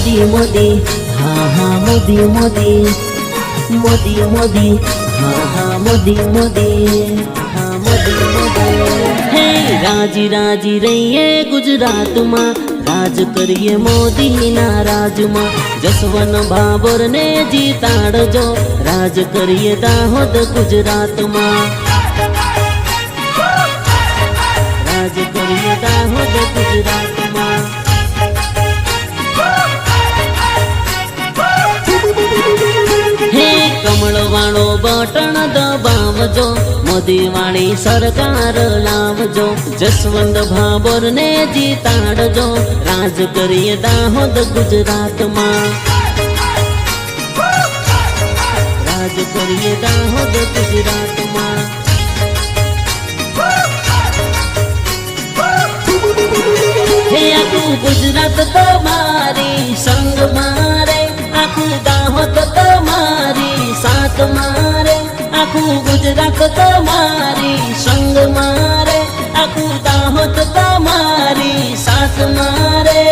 मोदी मोदी हाँ हाँ मोदी मोदी मोदी मोदी हाँ हाँ मोदी मोदी हाँ मोदी मोदी हे राजी राजी रहिए गुजरात में राज करिए मोदी ना राज में जसवंत भाभोर ने जीताड़जो राज करिए दाहोद गुजरात में राज करिए दाहोद गुजरात में हे कमळवाळो बटन दबावजो मोदी वाली सरकार लावजो जसवंत भाभोर ने जीताड़जो राज करिए दाहोद गुजरात में राज करिए दाहोद गुजरात में हे आखू गुजरात तुम्हारी संग मारे आखू दाहोद तुम्हारी साथ मारे आखू गुजरात तुम्हारी संग मारे आखू दाहोद तुम्हारी साथ मारे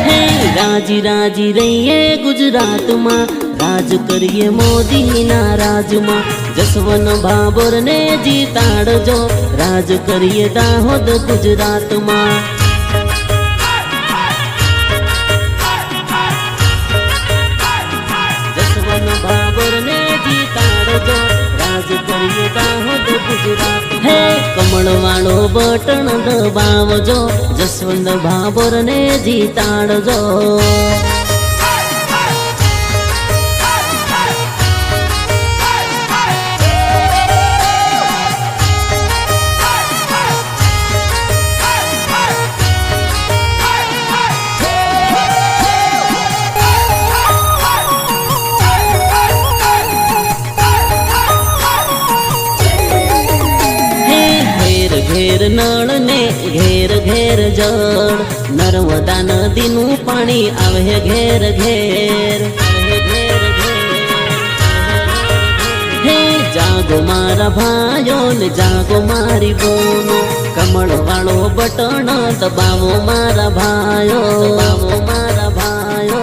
हे राजी राजी रहिए गुजरात में राज करिए मोदी ना राज में जसवंत भाभोर ने जीताड़जो राज करिए दाहोद गुजरात में भाभोर ने जीताड़जो राज करिए दाहोद गुजरात हे कमळवाळो बटन दबावजो जसवंत भाभोर ने जीताड़जो घेर नळ ने घेर घेर जड़ नर्मदा नदी नु पानी आवे घेर घेर हे जागो मारा भाइयो ने जागो मारी बोनो कमळवाळो बटन दबावो मारा भाइयो मारा भाइयो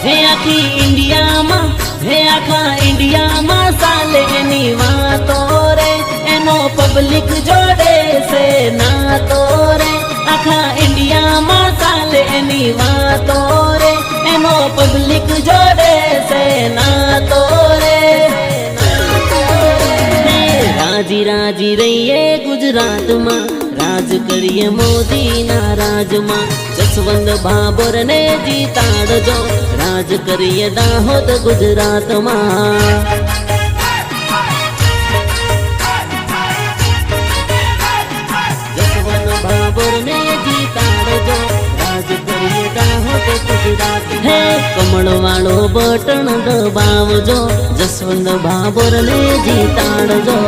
हे आखी इंडिया मा हे आखा इंडिया मा साले एनी वातो रे एनो पब्लिक जोड़े से ना तोरे आखा इंडिया में साले एनी वातो रे एनो पब्लिक जोड़े से ना तोरे राजी राजी रहिए गुजरात में राज करिए मोदी ना राज में जसवंत भाभोर ने जीताड़जो राज करिए दाहोद गुजरात में भाभोर ने जीताड़जो राज करिए दाहोद गुजरात हे कमळवाळो बटन दबावजो जसवंत भाभोर ने जीताड़जो।